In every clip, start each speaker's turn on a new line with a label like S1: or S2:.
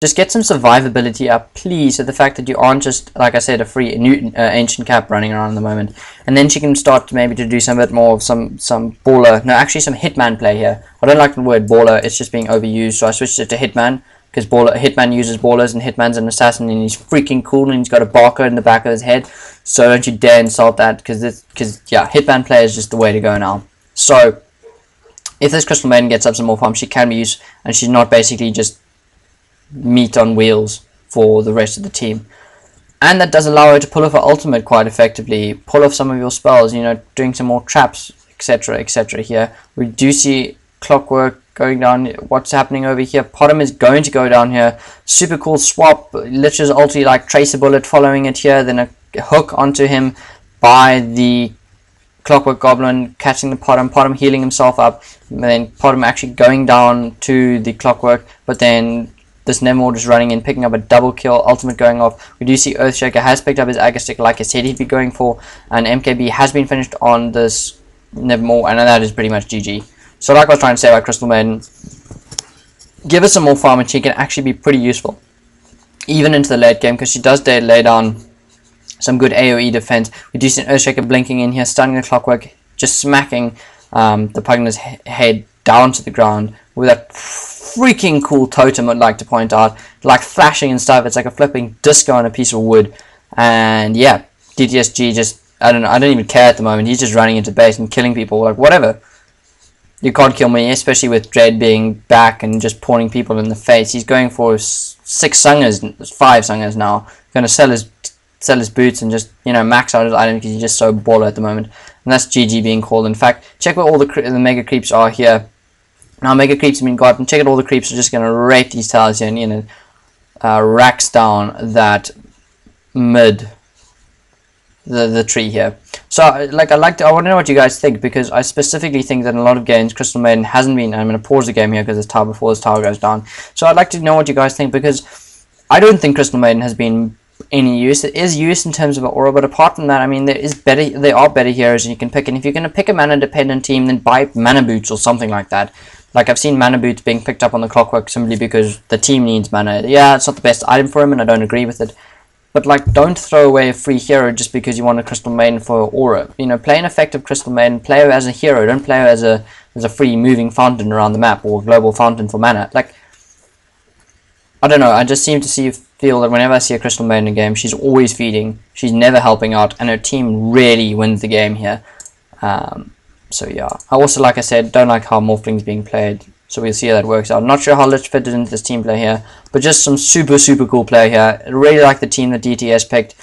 S1: Just get some survivability up, please. So the fact that you aren't just, like I said, a free new ancient cap running around at the moment, and then she can start maybe to do some bit more of some baller. No, actually some hitman play here. I don't like the word baller; it's just being overused. So I switched it to hitman because hitman uses ballers, and hitman's an assassin, and he's freaking cool, and he's got a barcode in the back of his head. So don't you dare insult that, because yeah, hitman play is just the way to go now. So if this Crystal Maiden gets up some more farm, she can be used, and she's not basically just meat on wheels for the rest of the team. And that does allow her to pull off her ultimate quite effectively, pull off some of your spells, you know, doing some more traps, etc, etc. Here we do see Clockwork going down. What's happening over here? Potom is going to go down here. Super cool swap. Lich's ulti, like trace a bullet following it here, then a hook onto him by the Clockwork Goblin, catching the Potom healing himself up, and then Potom actually going down to the Clockwork, but then this Nevermore just running in, picking up a double kill, ultimate going off. We do see Earthshaker has picked up his Agar Stick like I said he'd be going for, and MKB has been finished on this Nevermore, and that is pretty much GG. So like I was trying to say about Crystal Maiden, give her some more farm and she can actually be pretty useful, even into the late game, because she does lay down some good AoE defense. We do see an Earthshaker blinking in here, stunning the Clockwork, just smacking the Pugna's head down to the ground with that freaking cool totem, I'd like to point out, like flashing and stuff. It's like a flipping disco on a piece of wood. And yeah, DTSG just, I don't even care at the moment. He's just running into base and killing people, like whatever. You can't kill me, especially with Dread being back and just pointing people in the face. He's going for 5 sungers now. Going to sell his boots and just, you know, max out his item because he's just so baller at the moment. And that's GG being called. In fact, check where all the mega creeps are here. Now mega creeps have been got, and check out all the creeps are just going to rape these towers here, and you know, racks down that mid the tree here. So I want to know what you guys think, because I specifically think that in a lot of games Crystal Maiden hasn't been. I'm going to pause the game here because this tower before this tower goes down. So I'd like to know what you guys think, because I don't think Crystal Maiden has been any use. It is used in terms of an aura, but apart from that, I mean, there are better heroes you can pick, and if you're going to pick a mana dependent team, then buy mana boots or something like that. Like, I've seen mana boots being picked up on the Clockwork simply because the team needs mana. Yeah, it's not the best item for him, and I don't agree with it. But, like, don't throw away a free hero just because you want a Crystal Maiden for aura. You know, play an effective Crystal Maiden, play her as a hero, don't play her as a free moving fountain around the map, or global fountain for mana. Like, I don't know, I just seem to feel that whenever I see a Crystal Maiden in a game, she's always feeding, she's never helping out, and her team really wins the game here. So yeah, I also, like I said, don't like how Morphling's being played, so we'll see how that works out. Not sure how Lich fitted into this team play here, but just some super cool play here. I really like the team that DTS picked.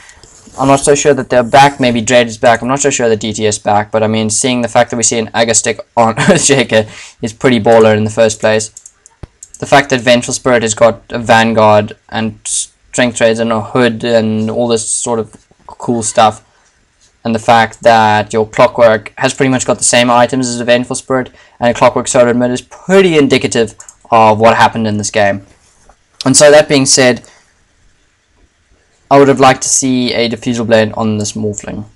S1: I'm not so sure that they're back. Maybe Dread is back. I'm not so sure that DTS is back, but I mean, seeing the fact that we see an Agar Stick on Earthshaker is pretty baller in the first place. The fact that Vengeful Spirit has got a Vanguard and Strength Trades and a Hood and all this sort of cool stuff, and the fact that your Clockwork has pretty much got the same items as a Vengeful Spirit and a Clockwork Solar Mid is pretty indicative of what happened in this game. And so that being said, I would have liked to see a Diffusal Blade on this Morphling.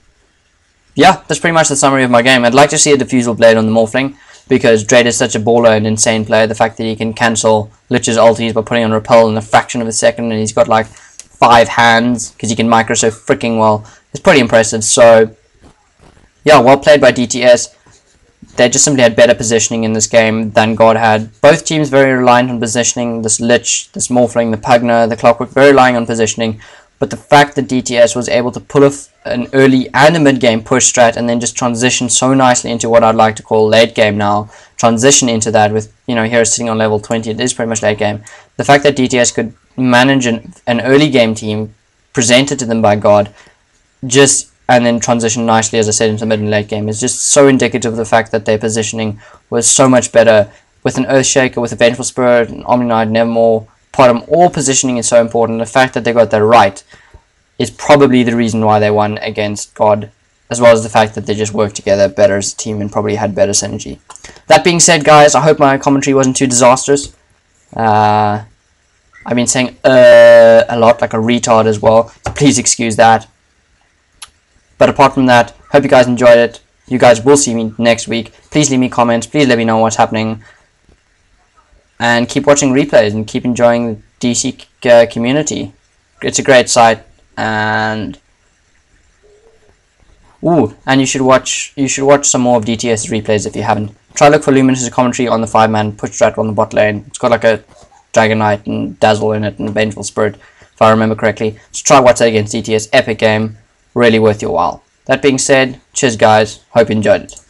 S1: Yeah, that's pretty much the summary of my game. I'd like to see a Diffusal Blade on the Morphling, because Dread is such a baller and insane player. The fact that he can cancel Lich's ultis by putting on Repel in a fraction of a second, and he's got like 5 hands because he can micro so freaking well, is pretty impressive. So yeah, well played by DTS. They just simply had better positioning in this game than God had. Both teams very reliant on positioning. This Lich, this Morphling, the Pugna, the Clockwork, very relying on positioning. But the fact that DTS was able to pull off an early and a mid-game push strat and then just transition so nicely into what I'd like to call late game now, transition into that with, you know, here sitting on level 20, it is pretty much late game. The fact that DTS could manage an early game team presented to them by God, and then transition nicely, as I said, into mid and late game, is just so indicative of the fact that their positioning was so much better with an Earthshaker, with a Vengeful Spirit, an Omni Knight, Nevermore, Potom. All positioning is so important. The fact that they got that right is probably the reason why they won against God, as well as the fact that they just worked together better as a team and probably had better synergy. That being said, guys, I hope my commentary wasn't too disastrous. I've been saying a lot, like a retard as well, so please excuse that. But apart from that, hope you guys enjoyed it. You guys will see me next week. Please leave me comments. Please let me know what's happening. And keep watching replays and keep enjoying DC community. It's a great site, and you should watch some more of DTS replays if you haven't. Try look for Luminous' commentary on the 5-man push strat on the bot lane. It's got like a Dragon Knight and Dazzle in it and a Vengeful Spirit, if I remember correctly. So try watch that against DTS. Epic game, really worth your while. That being said, cheers guys, hope you enjoyed it.